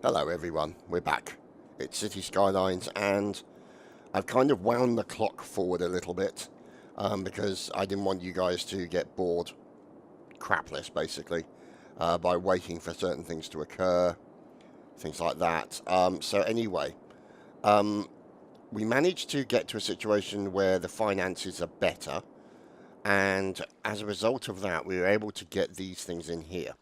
Hello everyone, we're back. It's City Skylines and I've kind of wound the clock forward a little bit because I didn't want you guys to get bored crapless basically by waiting for certain things to occur, things like that. So anyway, um, we managed to get to a situation where the finances are better, and as a result of that we were able to get these things in here.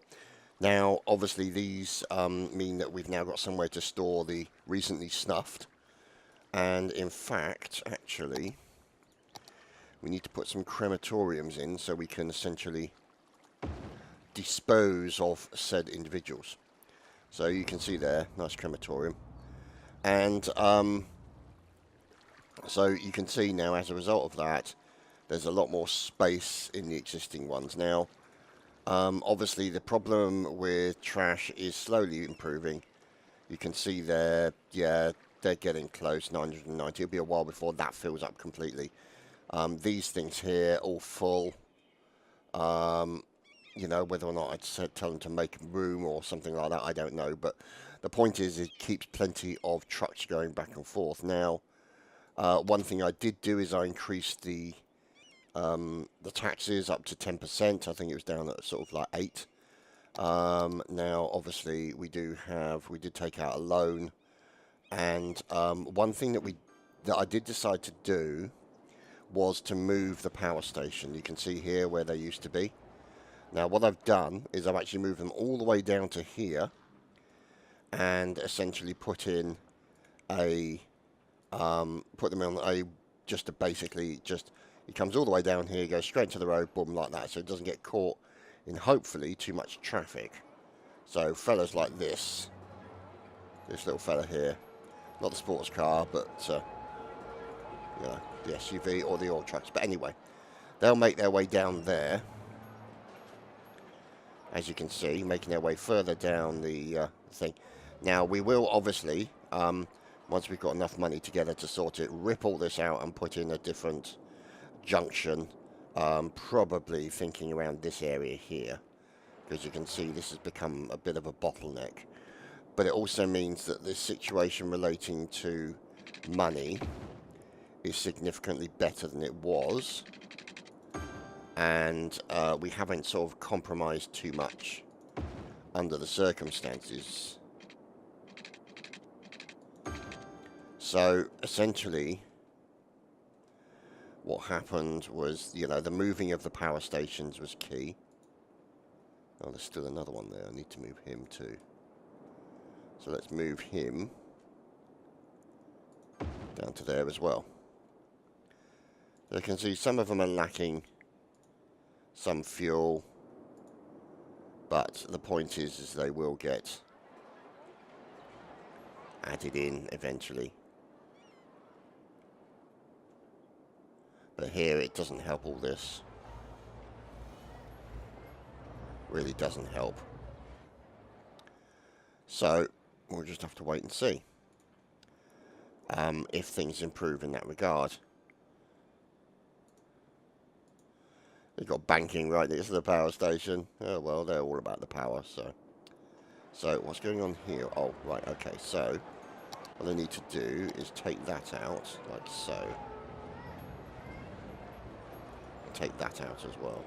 Now, obviously, these mean that we've now got somewhere to store the recently snuffed. And in fact, actually, we need to put some crematoriums in so we can essentially dispose of said individuals. So you can see there, nice crematorium. And so you can see now, as a result of that, there's a lot more space in the existing ones. Now, obviously, the problem with trash is slowly improving. You can see there, yeah, they're getting close, 990. It'll be a while before that fills up completely. These things here, all full. You know, whether or not I'd tell them to make room or something like that, I don't know. But the point is, it keeps plenty of trucks going back and forth. Now, one thing I did do is I increased the taxes up to 10%. I think it was down at sort of like 8. Now, obviously, we did take out a loan, and one thing that I did decide to do was to move the power station. You can see here where they used to be. Now, what I've done is I've actually moved them all the way down to here, and essentially put them on a basically it comes all the way down here, goes straight to the road, boom, like that, so it doesn't get caught in hopefully too much traffic. So fellas like this little fella here, not the sports car, but you know, the SUV or the oil trucks. But anyway, they'll make their way down there, as you can see, making their way further down the thing. Now we will obviously, once we've got enough money together to sort it, rip all this out and put in a different junction. Probably thinking around this area here, because you can see this has become a bit of a bottleneck. But it also means that this situation relating to money is significantly better than it was, and we haven't sort of compromised too much under the circumstances. So essentially what happened was, you know, the moving of the power stations was key. Oh, there's still another one there. I need to move him too. So let's move him down to there as well. You can see some of them are lacking some fuel, but the point is they will get added in eventually. But here it doesn't help all this. Really doesn't help. So we'll just have to wait and see if things improve in that regard. They've got banking right next to the power station. Oh well, they're all about the power, so. So what's going on here? Oh, right, okay, so what I need to do is take that out, like so. Take that out as well.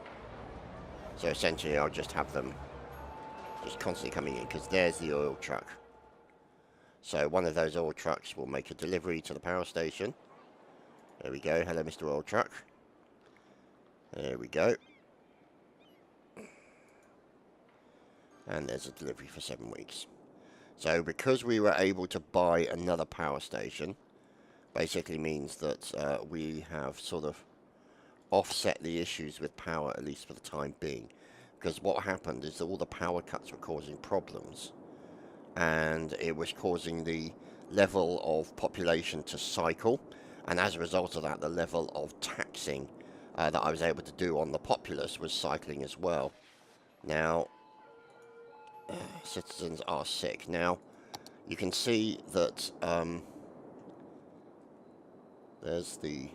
So essentially I'll just have them just constantly coming in, because there's the oil truck. So one of those oil trucks will make a delivery to the power station. There we go. Hello, Mr. Oil Truck. There we go. And there's a delivery for 7 weeks. So because we were able to buy another power station, basically means that we have sort of offset the issues with power, at least for the time being. Because what happened is that all the power cuts were causing problems, and it was causing the level of population to cycle, and as a result of that, the level of taxing that I was able to do on the populace was cycling as well. Now, citizens are sick. Now, you can see that there's the...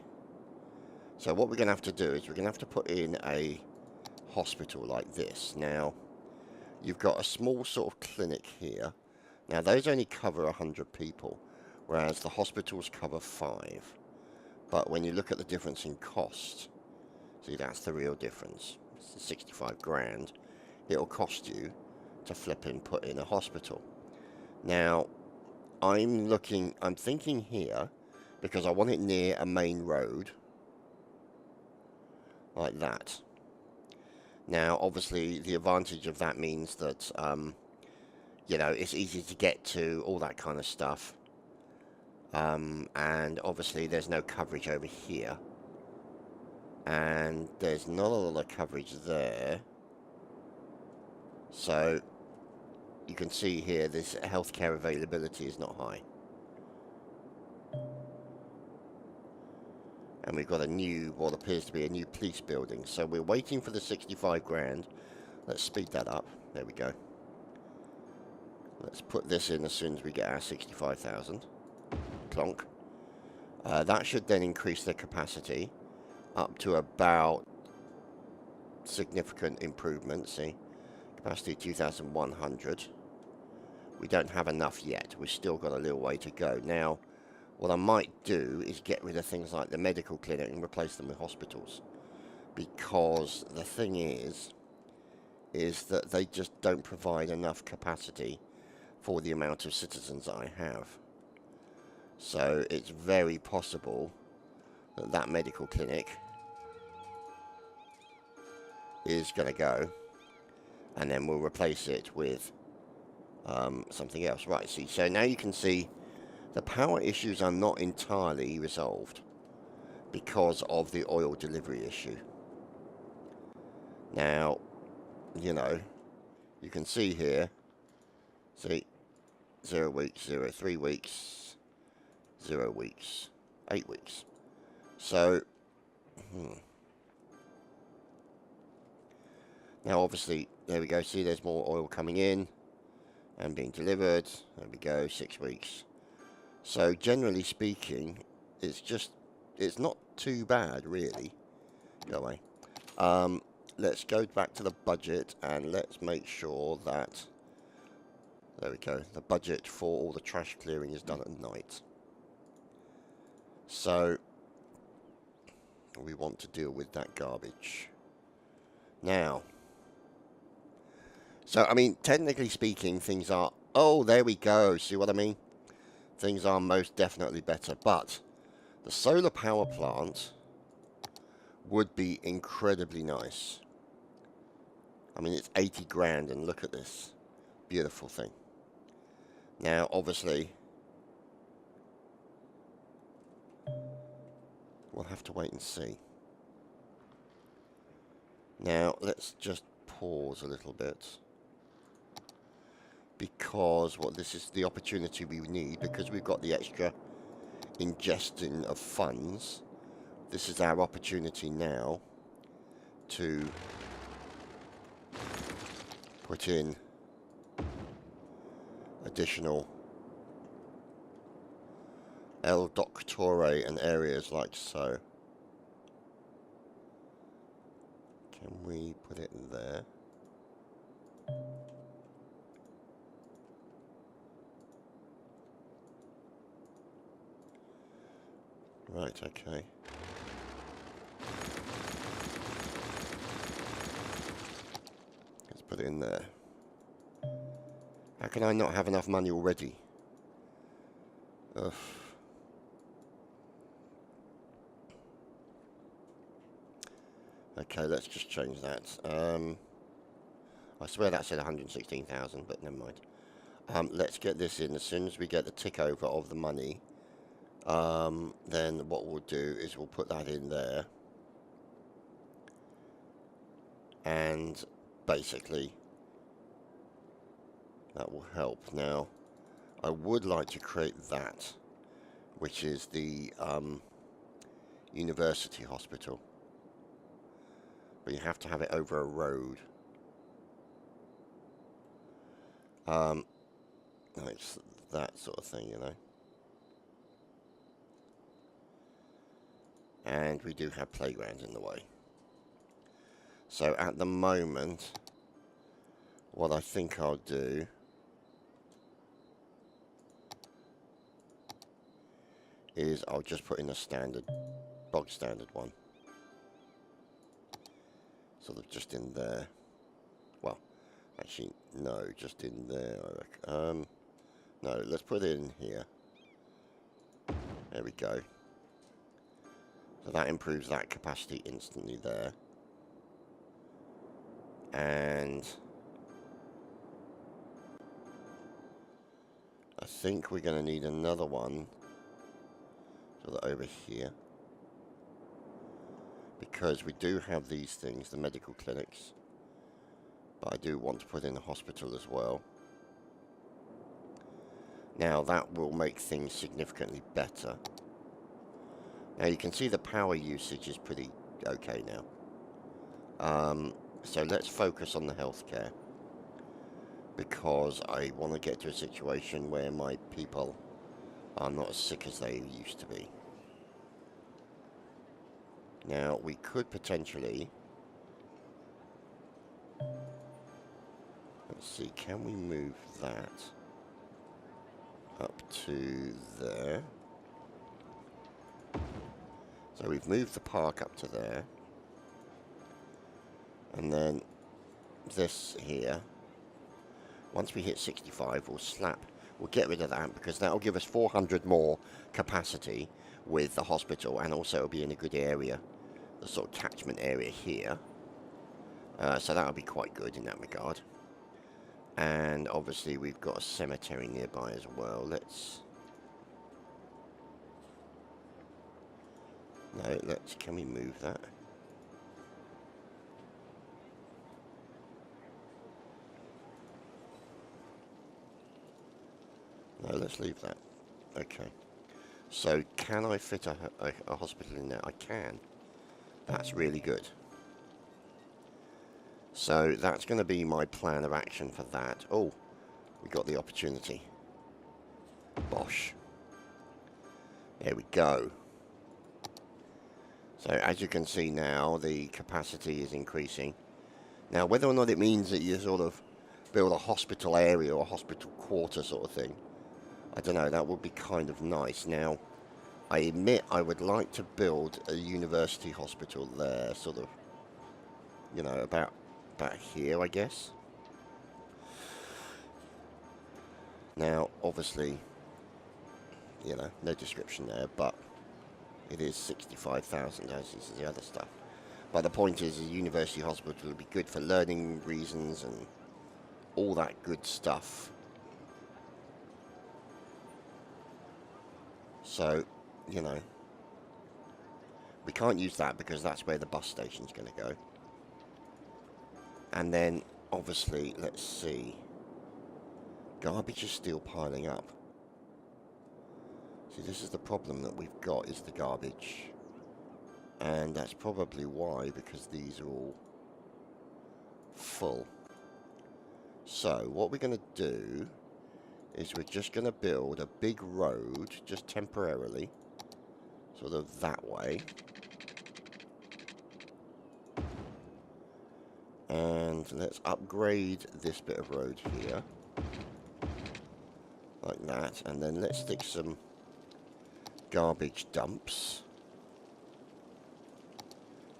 So what we're going to have to do is we're going to have to put in a hospital like this. Now, you've got a small sort of clinic here, Now, those only cover 100 people, whereas the hospitals cover 5. But when you look at the difference in cost, see, that's the real difference. It's 65 grand. It'll cost you to flip and put in a hospital. Now, I'm thinking here, because I want it near a main road, like that. Now, obviously, the advantage of that means that, you know, it's easy to get to, all that kind of stuff. And obviously, there's no coverage over here. And there's not a lot of coverage there. So, you can see here, this healthcare availability is not high. And we've got a new, what appears to be a new police building. So we're waiting for the 65 grand. Let's speed that up. There we go. Let's put this in as soon as we get our 65,000. Clonk. That should then increase the capacity up to about significant improvement. See, capacity 2,100. We don't have enough yet. We've still got a little way to go. Now, what I might do is get rid of things like the medical clinic and replace them with hospitals. Because the thing is that they just don't provide enough capacity for the amount of citizens I have. So it's very possible that that medical clinic is going to go, and then we'll replace it with something else. Right, see, so now you can see the power issues are not entirely resolved because of the oil delivery issue. Now, you know, you can see here, see, 0 weeks, 0, 3 weeks, 0 weeks, 8 weeks. So, now obviously, there we go, see there's more oil coming in and being delivered. There we go, 6 weeks. So generally speaking, it's not too bad, really. Go away. Let's go back to the budget and let's make sure that, there we go, the budget for all the trash clearing is done at night. So we want to deal with that garbage. Now, so I mean, technically speaking, things are, oh, there we go, see what I mean? Things are most definitely better, but the solar power plant would be incredibly nice. I mean, it's 80 grand, and look at this beautiful thing. Now, obviously, we'll have to wait and see. Now, let's just pause a little bit, because this is the opportunity we need, because we've got the extra ingestion of funds. This is our opportunity now to put in additional El Doctore and areas like so. Can we put it there? Right, okay. Let's put it in there. How can I not have enough money already? Ugh. Okay, let's just change that. I swear that said 116,000, but never mind. Let's get this in. As soon as we get the tick over of the money, then what we'll do is we'll put that in there. And basically, that will help. Now, I would like to create that, which is the university hospital. But you have to have it over a road. It's that sort of thing, you know. And we do have playgrounds in the way. So at the moment, what I think I'll do is I'll just put in a standard, bog standard one. Sort of just in there. Well, actually, no, just in there, I reckon. No, let's put it in here. There we go. So that improves that capacity instantly there. And I think we're going to need another one sort of over here. Because we do have these things, the medical clinics. But I do want to put in a hospital as well. Now that will make things significantly better. Now you can see the power usage is pretty okay now. So let's focus on the healthcare. Because I want to get to a situation where my people are not as sick as they used to be. Now we could potentially... Let's see, can we move that up to there? So we've moved the park up to there. And then this here, once we hit 65, we'll get rid of that because that'll give us 400 more capacity with the hospital, and also it'll be in a good area, the sort of catchment area here. So that'll be quite good in that regard. And obviously we've got a cemetery nearby as well. Can we move that? No, let's leave that. Okay. So, can I fit a hospital in there? I can. That's really good. So, that's going to be my plan of action for that. Oh, we got the opportunity. Bosh. There we go. So, as you can see now, the capacity is increasing. Now, whether or not it means that you sort of build a hospital area or a hospital quarter sort of thing, I don't know, that would be kind of nice. Now, I admit I would like to build a university hospital there, sort of, you know, about here, I guess. Now, obviously, you know, no description there, but it is 65,000 as is the other stuff. But the point is, a university hospital would be good for learning reasons and all that good stuff. So, you know, we can't use that because that's where the bus station's going to go. And then, obviously, let's see. Garbage is still piling up. See, this is the problem that we've got, is the garbage. And that's probably why, because these are all full. So, what we're going to do is we're just going to build a big road, just temporarily, sort of that way. And let's upgrade this bit of road here, like that, and then let's stick some garbage dumps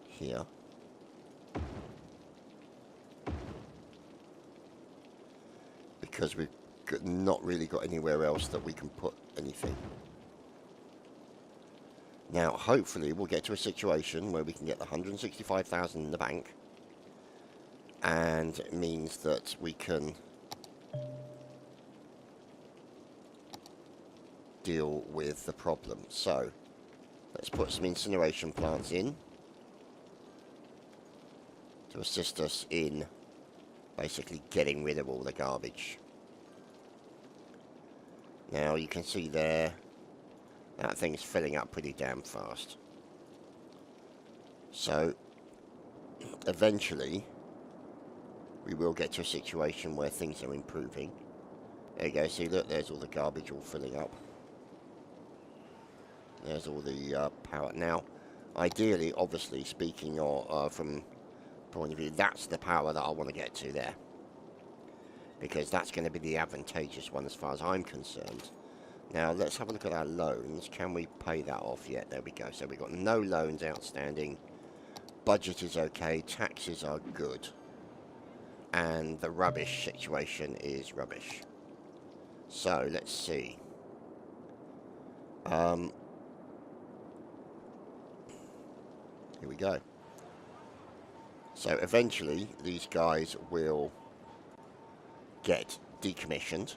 here. Because we've not really got anywhere else that we can put anything. Now, hopefully, we'll get to a situation where we can get the 165,000 in the bank, and it means that we can deal with the problem. So, let's put some incineration plants in to assist us in basically getting rid of all the garbage. Now you can see there, that thing's filling up pretty damn fast. So, eventually, we will get to a situation where things are improving. There you go, see, look, there's all the garbage all filling up. There's all the power. Now, ideally, obviously, speaking from point of view, that's the power that I want to get to there. Because that's going to be the advantageous one as far as I'm concerned. Now, let's have a look at our loans. Can we pay that off yet? There we go. So we've got no loans outstanding. Budget is okay. Taxes are good. And the rubbish situation is rubbish. So, let's see. Here we go. So, eventually, these guys will get decommissioned,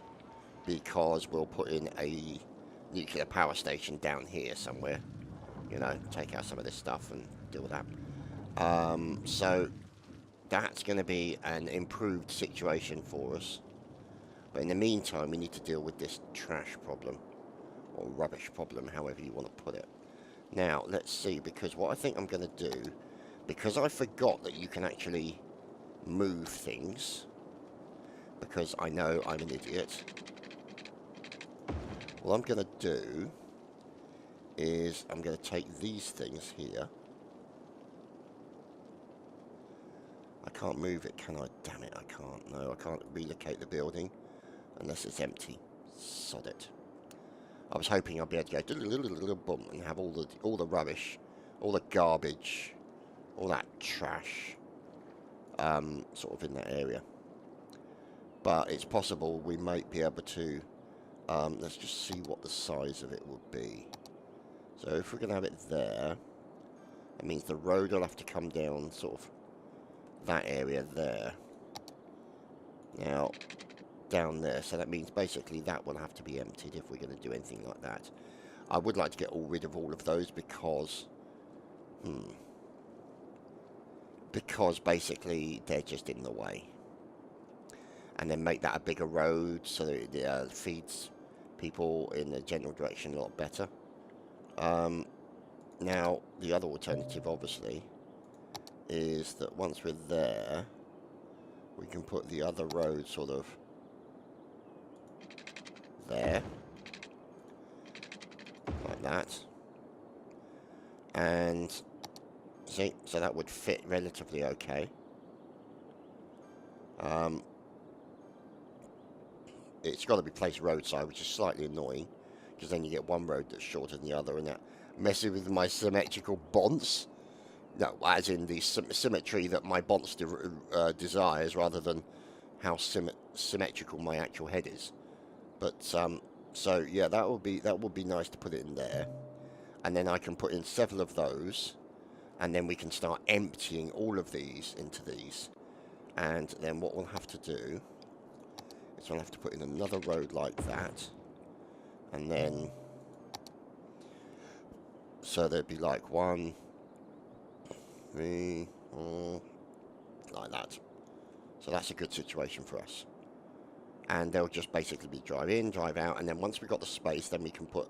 because we'll put in a nuclear power station down here somewhere. You know, take out some of this stuff and deal with that. So that's going to be an improved situation for us. But in the meantime, we need to deal with this trash problem, or rubbish problem, however you want to put it. Now, let's see, because what I think I'm going to do, because I forgot that you can actually move things, because I know I'm an idiot, what I'm going to do is I'm going to take these things here. I can't move it, can I? Damn it, I can't. No, I can't relocate the building unless it's empty. Sod it. I was hoping I'd be able to go boom and have all the rubbish, all the garbage, all that trash, sort of in that area. But it's possible we might be able to. Let's just see what the size of it would be. So if we're going to have it there, that means the road will have to come down sort of that area there. Now, down there. So that means basically that will have to be emptied if we're going to do anything like that. I would like to get rid of all of those because... because basically they're just in the way. And then make that a bigger road so that it feeds people in the general direction a lot better. Now, the other alternative, obviously, is that once we're there, we can put the other road sort of there, like that. And, see, so that would fit relatively okay. It's got to be placed roadside, which is slightly annoying, because then you get one road that's shorter than the other, and that messes with my symmetrical bonds. No, as in the symmetry that my bonds desires, rather than how symmetrical my actual head is. But so yeah, that would be nice to put it in there, and then I can put in several of those, and then we can start emptying all of these into these, and then what we'll have to do. So I'll have to put in another road like that, and then so there'd be like 1, 3, 4, like that. So that's a good situation for us. And they'll just basically be drive in, drive out, and then once we've got the space, then we can put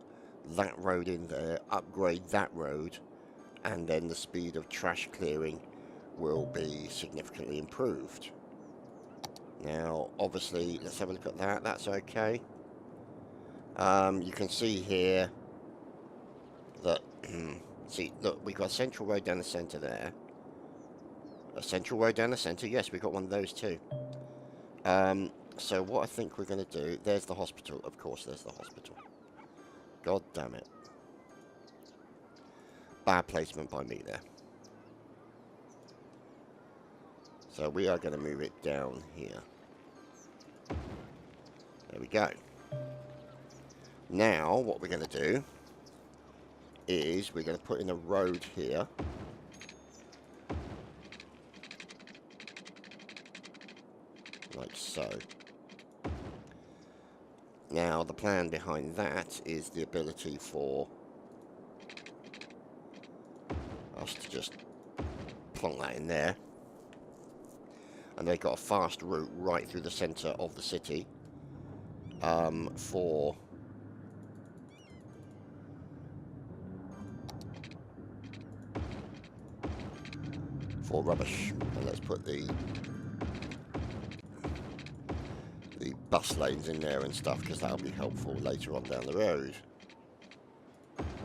that road in there, upgrade that road, and then the speed of trash clearing will be significantly improved. Now, obviously, let's have a look at that. That's okay. You can see here that, see, look, we've got a central road down the centre there. A central road down the centre, yes, we've got one of those too. So what I think we're going to do, there's the hospital, of course, there's the hospital. God damn it. Bad placement by me there. So we are going to move it down here. There we go. Now, what we're going to do is we're going to put in a road here. Like so. Now, the plan behind that is the ability for us to just plonk that in there. And they've got a fast route right through the centre of the city for rubbish. And let's put the bus lanes in there and stuff, because that'll be helpful later on down the road.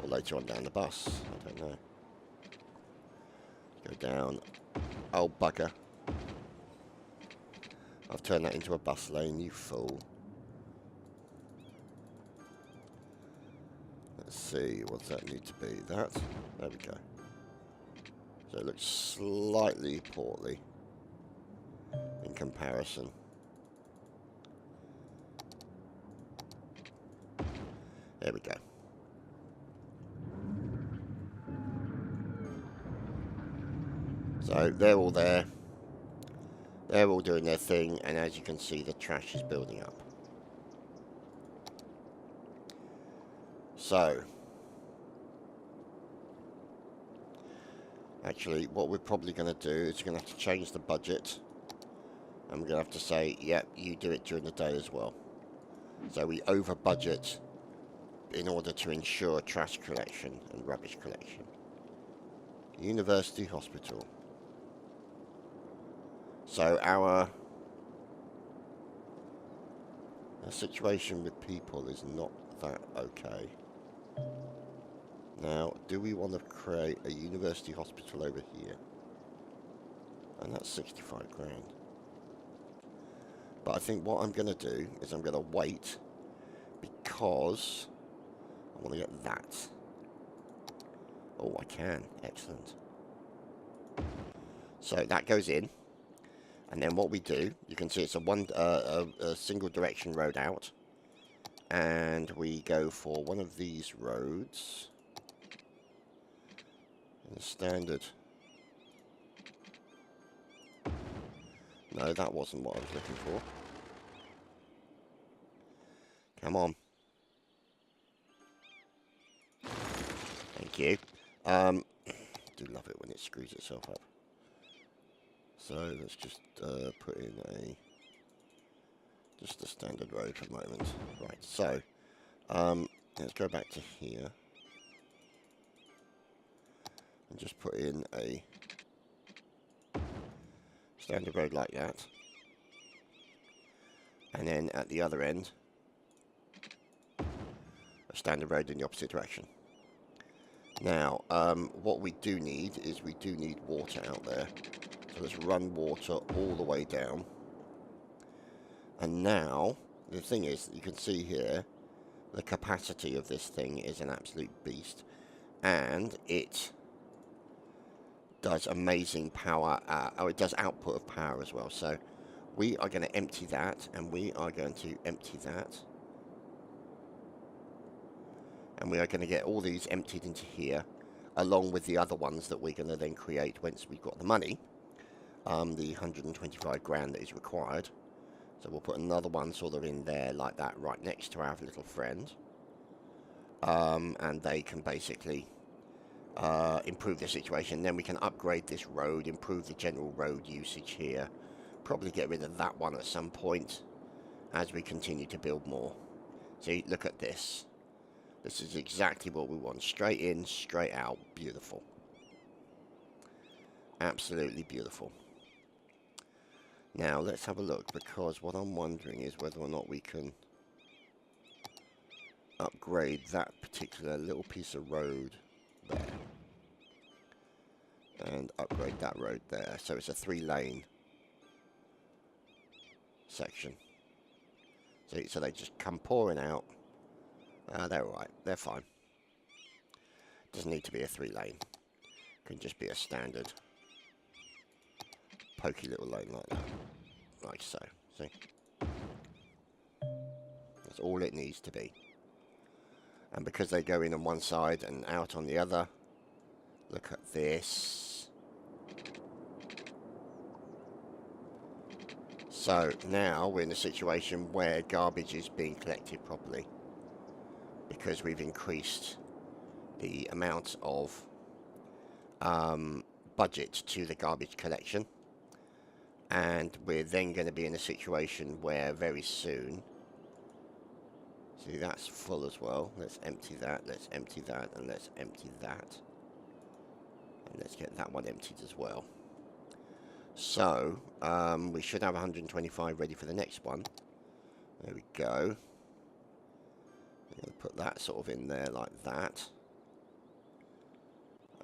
Or later on down the bus, I don't know. Go down. Oh, bugger. I've turned that into a bus lane, you fool. see, what does that need to be? That? There we go. So it looks slightly portly in comparison. There we go. So they're all there. They're all doing their thing, and as you can see, the trash is building up. So, actually, what we're probably going to do is we're going to have to change the budget. And we're going to have to say, yep, you do it during the day as well. So we over budget in order to ensure trash collection and rubbish collection. University Hospital. So our situation with people is not that okay. Now, do we want to create a university hospital over here? And that's 65 grand. But I think what I'm going to do is I'm going to wait because I want to get that. Oh, I can. Excellent. So that goes in. And then what we do, you can see it's a single direction road out. And we go for one of these roads. And the standard. No, that wasn't what I was looking for. Come on. Thank you. I do love it when it screws itself up. So let's just put in just a standard road for the moment. Right, so let's go back to here and just put in a standard road like that, and then at the other end a standard road in the opposite direction. Now what we do need is we do need water out there. So let's run water all the way down. And now, the thing is, you can see here, the capacity of this thing is an absolute beast. And it does amazing power, or it does output of power as well. So we are going to empty that, and we are going to empty that. And we are going to get all these emptied into here, along with the other ones that we're going to then create once we've got the money. The 125 grand that is required. So we'll put another one sort of in there like that, right next to our little friend. And they can basically improve the situation. Then we can upgrade this road, improve the general road usage here. Probably get rid of that one at some point as we continue to build more. See, look at this. This is exactly what we want. Straight in, straight out. Beautiful. Absolutely beautiful. Now, let's have a look, because what I'm wondering is whether or not we can upgrade that particular little piece of road there. And upgrade that road there. So it's a 3-lane section. See, so they just come pouring out. They're alright. They're fine. Doesn't need to be a 3-lane. Can just be a standard pokey little lane like that. Like so. See? That's all it needs to be. And because they go in on one side and out on the other, look at this. So now we're in a situation where garbage is being collected properly, because we've increased the amount of budget to the garbage collection. And we're then going to be in a situation where very soon, see, that's full as well. Let's empty that, let's empty that, and let's empty that. And let's get that one emptied as well. So, we should have 125 ready for the next one. There we go. I'm going to put that sort of in there like that.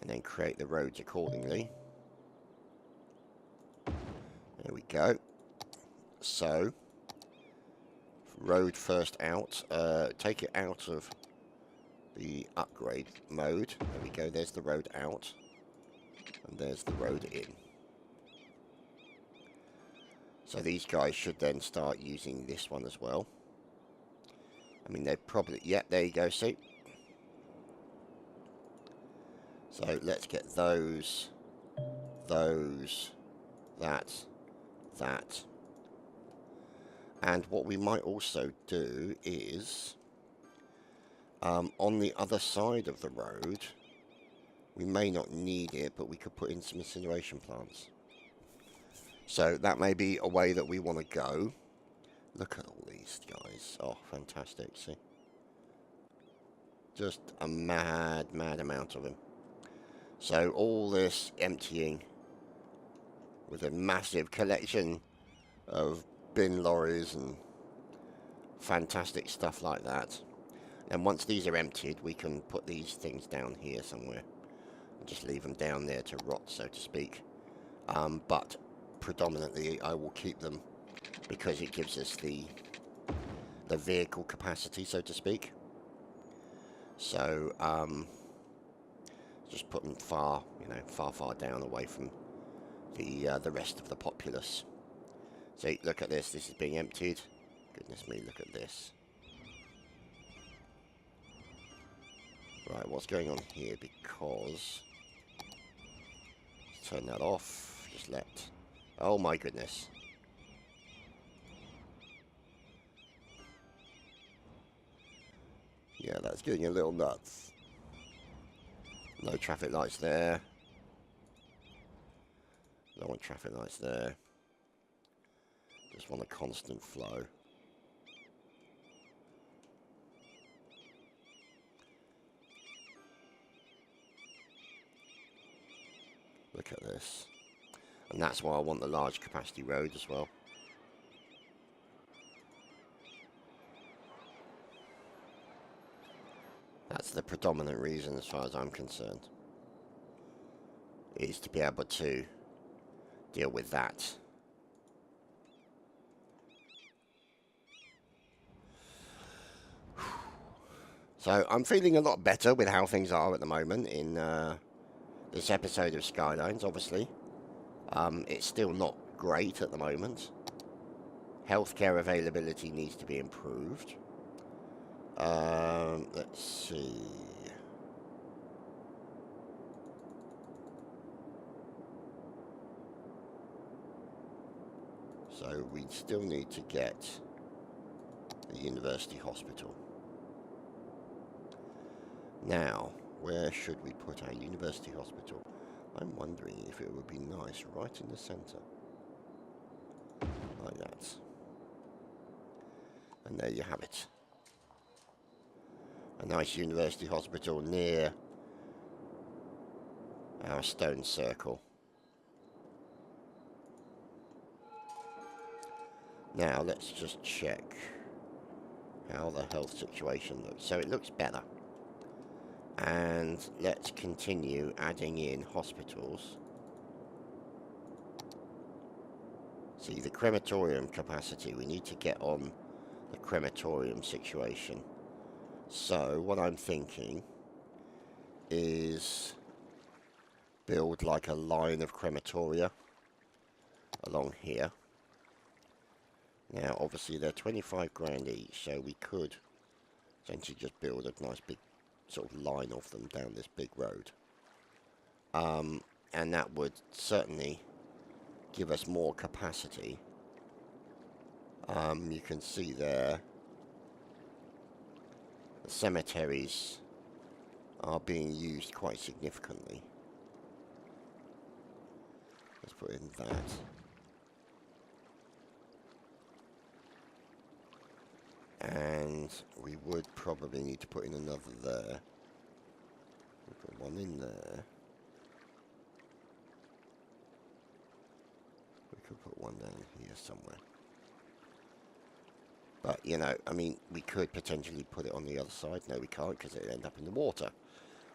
And then create the roads accordingly. There we go. So, road first out. Take it out of the upgrade mode. There we go, there's the road out. And there's the road in. So these guys should then start using this one as well. I mean, they'd probably... Yeah, there you go, see? So let's get those, that. And what we might also do is, on the other side of the road, we may not need it, but we could put in some incineration plants. So that may be a way that we want to go. Look at all these guys. Oh, fantastic. See? Just a mad amount of them. So all this emptying with a massive collection of bin lorries and fantastic stuff like that. And once these are emptied, we can put these things down here somewhere. And just leave them down there to rot, so to speak. But predominantly I will keep them because it gives us the vehicle capacity, so to speak. So just put them far down away from the rest of the populace. So look at this. This is being emptied. Goodness me, look at this. Right, what's going on here? Because let's turn that off. Just let. Oh my goodness. Yeah, that's getting a little nuts. No traffic lights there. Don't want traffic lights there. Just want a constant flow. Look at this. And that's why I want the large capacity road as well. That's the predominant reason as far as I'm concerned. Is to be able to deal with that. So I'm feeling a lot better with how things are at the moment in this episode of Skylines, obviously. It's still not great at the moment. Healthcare availability needs to be improved. Let's see. So we still need to get the university hospital. Now, where should we put our university hospital? I'm wondering if it would be nice right in the centre. Like that. And there you have it. A nice university hospital near our stone circle. Now, let's just check how the health situation looks. So it looks better. And let's continue adding in hospitals. See, the crematorium capacity, we need to get on the crematorium situation. So, what I'm thinking is build like a line of crematoria along here. Now, obviously, they're 25 grand each, so we could essentially just build a nice big sort of line of them down this big road. And that would certainly give us more capacity. You can see there the cemeteries are being used quite significantly. Let's put in that. And we would probably need to put in another there. We'll put one in there. We could put one down here somewhere. But, you know, I mean, we could potentially put it on the other side. No, we can't, because it'll end up in the water,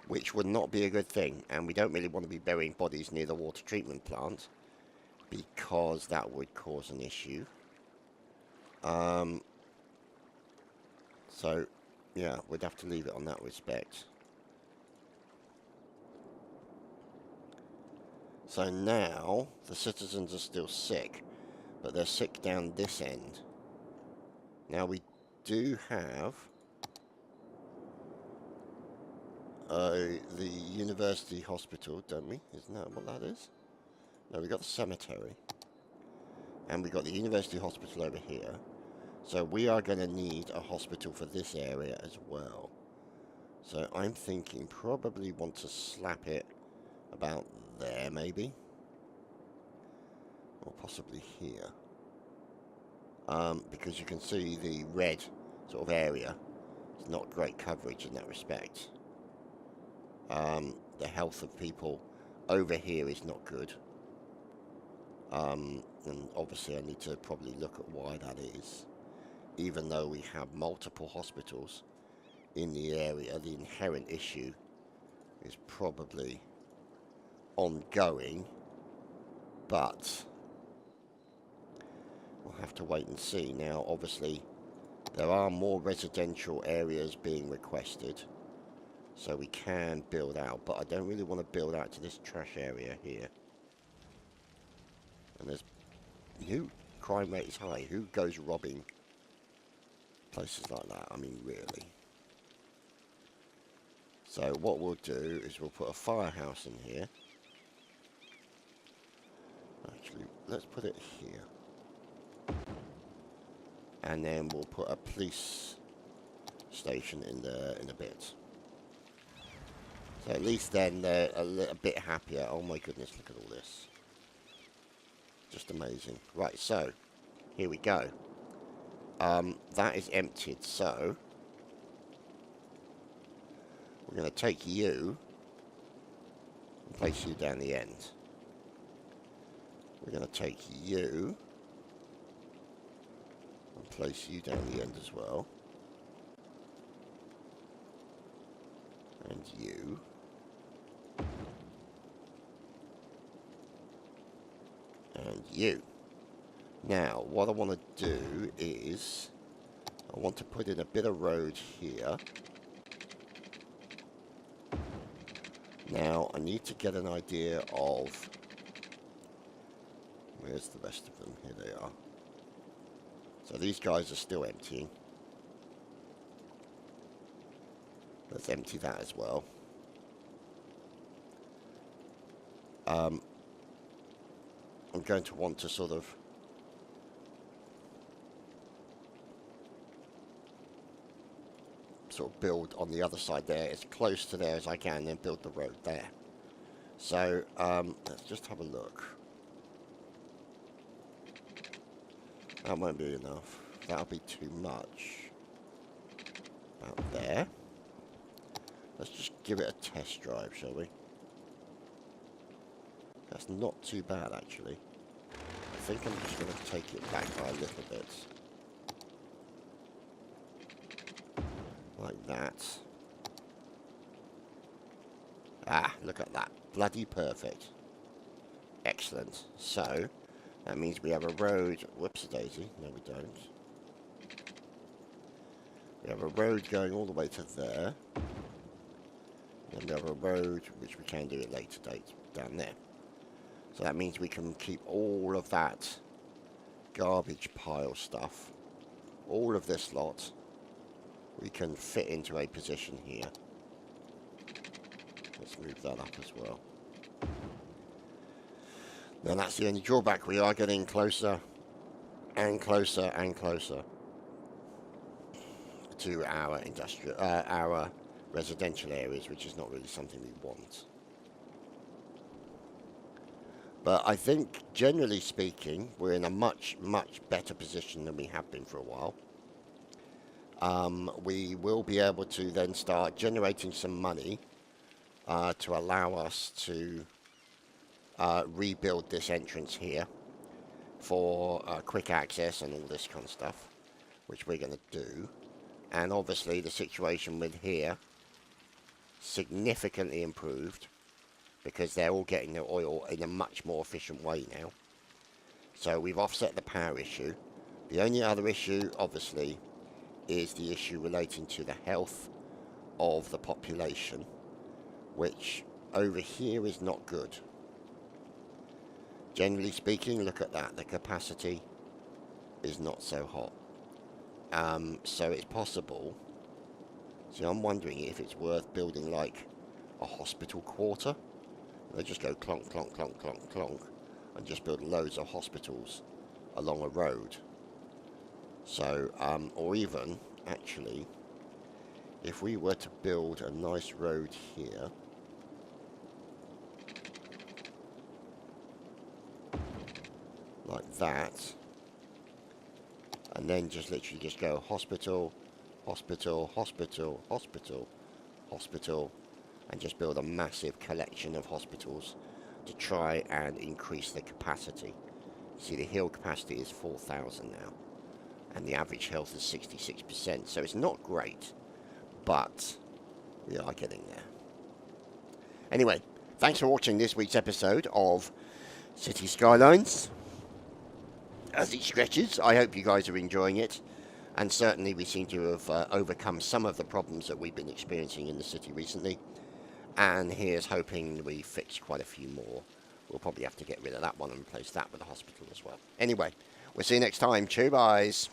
which would not be a good thing. And we don't really want to be burying bodies near the water treatment plant, because that would cause an issue. So Yeah, we'd have to leave it on that respect. So now the citizens are still sick, but they're sick down this end. Now we do have the university hospital, don't we? Isn't that what that is? No, we got the cemetery. And we got the university hospital over here. So we are going to need a hospital for this area as well. So I'm thinking probably want to slap it about there maybe. Or possibly here. Because you can see the red sort of area. It's not great coverage in that respect. The health of people over here is not good. And obviously I need to probably look at why that is. Even though we have multiple hospitals in the area, the inherent issue is probably ongoing, but we'll have to wait and see. Now, obviously, there are more residential areas being requested, so we can build out, but I don't really want to build out to this trash area here. And there's... crime rate is high. Who goes robbing places like that? I mean, really. So what we'll do is we'll put a firehouse in here. Actually, let's put it here. And then we'll put a police station in there in a bit. So at least then they're a bit happier. Oh my goodness, look at all this. Just amazing. Right, so here we go. That is emptied, so we're going to take you and place you down the end. We're going to take you and place you down the end as well. And you. And you. Now, what I want to do is I want to put in a bit of road here. Now, I need to get an idea of... Where's the rest of them? Here they are. So these guys are still emptying. Let's empty that as well. I'm going to want to sort of build on the other side there, as close to there as I can, then build the road there. So let's just have a look. That won't be enough. That'll be too much. About there. Let's just give it a test drive, shall we? That's not too bad, actually. I think I'm just going to take it back by a little bit. Like that. Ah, look at that. Bloody perfect. Excellent. So, that means we have a road... Whoops-a-daisy. No, we don't. We have a road going all the way to there. And we have a road, which we can do at a later date, down there. So that means we can keep all of that garbage pile stuff, all of this lot, we can fit into a position here. Let's move that up as well. Now that's the only drawback. We are getting closer and closer and closer to our industrial, our residential areas, which is not really something we want. But I think, generally speaking, we're in a much, much better position than we have been for a while. We will be able to then start generating some money to allow us to rebuild this entrance here for quick access and all this kind of stuff, which we're going to do. And obviously the situation with here significantly improved, because they're all getting their oil in a much more efficient way now. So we've offset the power issue. The only other issue, obviously, is the issue relating to the health of the population, which over here is not good. Generally speaking, look at that. The capacity is not so hot. So it's possible. See, I'm wondering if it's worth building like a hospital quarter. They just go clonk, clonk, clonk, clonk, clonk, and just build loads of hospitals along a road. So, or even, actually, if we were to build a nice road here, like that, and then just literally just go hospital, hospital, hospital, hospital, hospital, and just build a massive collection of hospitals to try and increase the capacity. See, the hill capacity is 4,000 now, and the average health is 66%, so it's not great, but we are getting there. Anyway, thanks for watching this week's episode of City Skylines. As it stretches, I hope you guys are enjoying it, and certainly we seem to have overcome some of the problems that we've been experiencing in the city recently, and here's hoping we fix quite a few more. We'll probably have to get rid of that one and replace that with a hospital as well. Anyway, we'll see you next time. Cheers, guys.